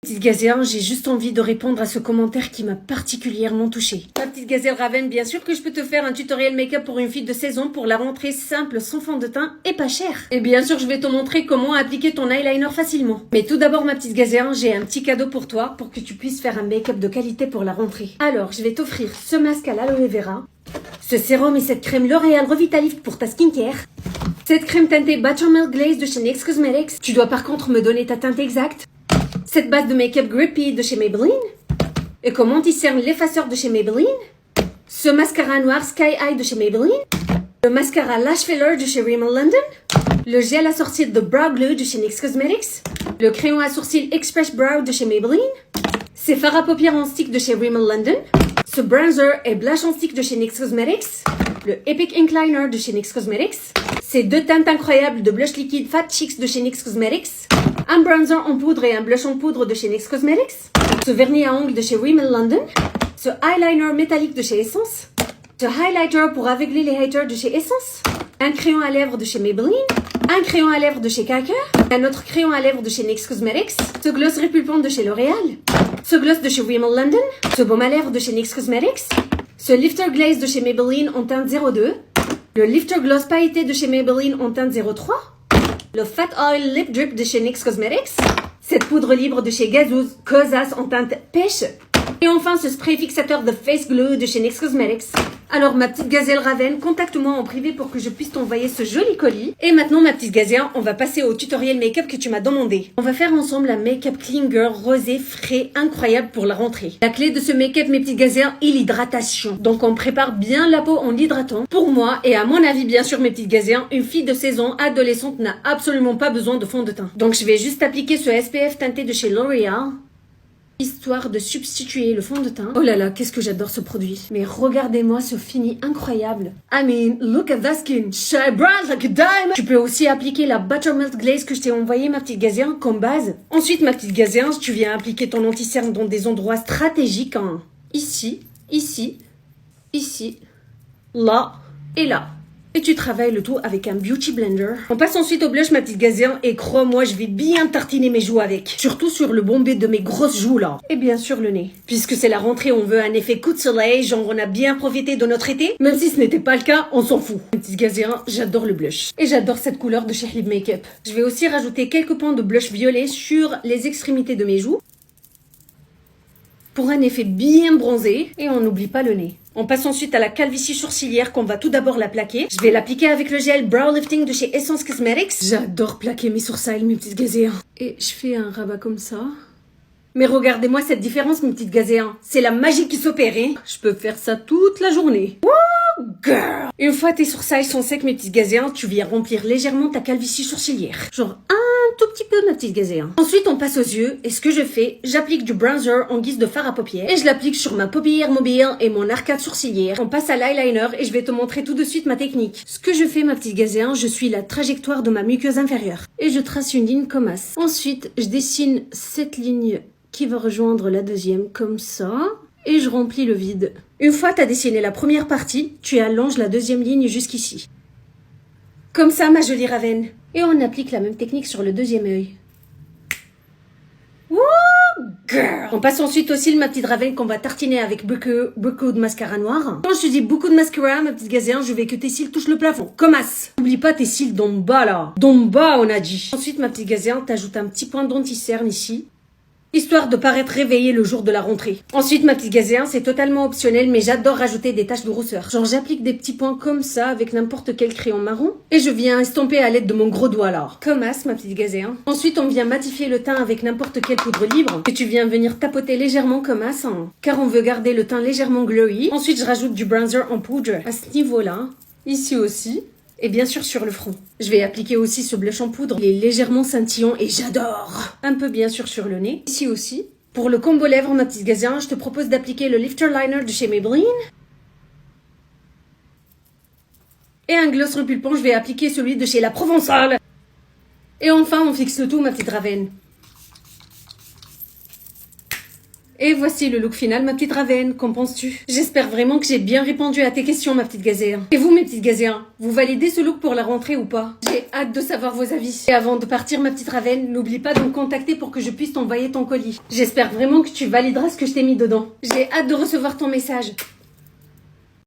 Petite gazelle, j'ai juste envie de répondre à ce commentaire qui m'a particulièrement touchée. Ma petite gazelle Raven, bien sûr que je peux te faire un tutoriel make-up pour une fille de 16 ans pour la rentrée simple, sans fond de teint et pas cher. Et bien sûr, je vais te montrer comment appliquer ton eyeliner facilement. Mais tout d'abord, ma petite gazelle, j'ai un petit cadeau pour toi pour que tu puisses faire un make-up de qualité pour la rentrée. Alors, je vais t'offrir ce masque à l'aloe vera, ce sérum et cette crème L'Oréal Revitalift pour ta skincare. Cette crème teintée Buttermilk Glaze de chez NYX Cosmetics. Tu dois par contre me donner ta teinte exacte. Cette base de make-up Grippy de chez Maybelline. Et comment discerne l'effaceur de chez Maybelline. Ce mascara noir Sky High de chez Maybelline. Le mascara Lash Filler de chez Rimmel London. Le gel à sourcils de Brow Glue de chez NYX Cosmetics. Le crayon à sourcils Express Brow de chez Maybelline. Ces fards à paupières en stick de chez Rimmel London. Ce bronzer et blush en stick de chez NYX Cosmetics. Le Epic Ink Liner de chez NYX Cosmetics. Ces deux teintes incroyables de blush liquide Fat Cheeks de chez NYX Cosmetics. Un bronzer en poudre et un blush en poudre de chez NYX Cosmetics. Ce vernis à ongles de chez Rimmel London. Ce eyeliner métallique de chez Essence. Ce highlighter pour aveugler les haters de chez Essence. Un crayon à lèvres de chez Maybelline. Un crayon à lèvres de chez Kaker. Un autre crayon à lèvres de chez NYX Cosmetics. Ce gloss répulpant de chez L'Oréal. Ce gloss de chez Rimmel London. Ce baume à lèvres de chez NYX Cosmetics. Ce lifter glaze de chez Maybelline en teinte 02. Le lifter gloss pailleté de chez Maybelline en teinte 03. Le Fat Oil Lip Drip de chez NYX Cosmetics. Cette poudre libre de chez Gazouz Kozas en teinte pêche. Et enfin ce spray fixateur de Face Glue de chez NYX Cosmetics. Alors ma petite gazelle Raven, contacte-moi en privé pour que je puisse t'envoyer ce joli colis. Et maintenant ma petite gazelle, on va passer au tutoriel make-up que tu m'as demandé. On va faire ensemble un make-up clean girl rosé frais incroyable pour la rentrée. La clé de ce make-up mes petites gazelles est l'hydratation. Donc on prépare bien la peau en l'hydratant. Pour moi et à mon avis bien sûr mes petites gazelles, une fille de 16 ans adolescente n'a absolument pas besoin de fond de teint. Donc je vais juste appliquer ce SPF teinté de chez L'Oréal. Histoire de substituer le fond de teint. Oh là là, qu'est-ce que j'adore ce produit. Mais regardez-moi ce fini incroyable. I mean, look at that skin. Shine bright like a diamond. Tu peux aussi appliquer la Buttermilk Glaze que je t'ai envoyée, ma petite gazelle, comme base. Ensuite, ma petite gazelle, tu viens appliquer ton anti-cerne dans des endroits stratégiques. Hein. Ici, ici, ici, là et là. Et tu travailles le tout avec un Beauty Blender. On passe ensuite au blush, ma petite gazelle. Et crois-moi, je vais bien tartiner mes joues avec. Surtout sur le bombé de mes grosses joues là. Et bien sûr le nez. Puisque c'est la rentrée, on veut un effet coup de soleil. Genre on a bien profité de notre été. Même si ce n'était pas le cas, on s'en fout. Ma petite gazelle, j'adore le blush. Et j'adore cette couleur de chez Lip Makeup. Je vais aussi rajouter quelques points de blush violet sur les extrémités de mes joues. Pour un effet bien bronzé. Et on n'oublie pas le nez. On passe ensuite à la calvitie sourcilière qu'on va tout d'abord la plaquer. Je vais l'appliquer avec le gel Brow Lifting de chez Essence Cosmetics. J'adore plaquer mes sourcils, mes petites gazelles. Et je fais un rabat comme ça. Mais regardez-moi cette différence, mes petites gazelles. C'est la magie qui s'opère, hein. Je peux faire ça toute la journée. Woo, girl! Une fois tes sourcils sont secs, mes petites gazelles, tu viens remplir légèrement ta calvitie sourcilière. Genre un tout petit peu, ma petite gazelle. Ensuite, on passe aux yeux. Et ce que je fais, j'applique du bronzer en guise de fard à paupières. Et je l'applique sur ma paupière mobile et mon arcade sourcilière. On passe à l'eyeliner et je vais te montrer tout de suite ma technique. Ce que je fais, ma petite gazelle, je suis la trajectoire de ma muqueuse inférieure. Et je trace une ligne comme as. Ensuite, je dessine cette ligne qui va rejoindre la deuxième comme ça. Et je remplis le vide. Une fois tu as dessiné la première partie, tu allonges la deuxième ligne jusqu'ici. Comme ça, ma jolie Raven. Et on applique la même technique sur le deuxième œil. Woo, girl! On passe ensuite au cils, ma petite Raven, qu'on va tartiner avec beaucoup de mascara noir. Quand je te dis beaucoup de mascara, ma petite gazelle, je veux que tes cils touchent le plafond. Comme as. N'oublie pas tes cils d'en bas, là. D'en bas, on a dit. Ensuite, ma petite gazelle, t'ajoutes un petit point d'anti-cerne ici. Histoire de paraître réveillée le jour de la rentrée. Ensuite, ma petite gazelle, c'est totalement optionnel, mais j'adore rajouter des taches de rousseur. Genre, j'applique des petits points comme ça avec n'importe quel crayon marron. Et je viens estomper à l'aide de mon gros doigt là. Comme as, ma petite gazelle. Ensuite, on vient matifier le teint avec n'importe quelle poudre libre. Et tu viens venir tapoter légèrement comme as, hein, car on veut garder le teint légèrement glowy. Ensuite, je rajoute du bronzer en poudre à ce niveau-là. Ici aussi. Et bien sûr sur le front. Je vais appliquer aussi ce blush en poudre. Il est légèrement scintillant et j'adore. Un peu bien sûr sur le nez. Ici aussi. Pour le combo lèvres, ma petite gazelle, je te propose d'appliquer le Lifter Liner de chez Maybelline. Et un gloss repulpant, je vais appliquer celui de chez La Provençale. Et enfin, on fixe le tout, ma petite Raven. Et voici le look final, ma petite Ravenne. Qu'en penses-tu? J'espère vraiment que j'ai bien répondu à tes questions, ma petite gazelle. Et vous, mes petites gazelles, vous validez ce look pour la rentrée ou pas? J'ai hâte de savoir vos avis. Et avant de partir, ma petite Ravenne, n'oublie pas de me contacter pour que je puisse t'envoyer ton colis. J'espère vraiment que tu valideras ce que je t'ai mis dedans. J'ai hâte de recevoir ton message.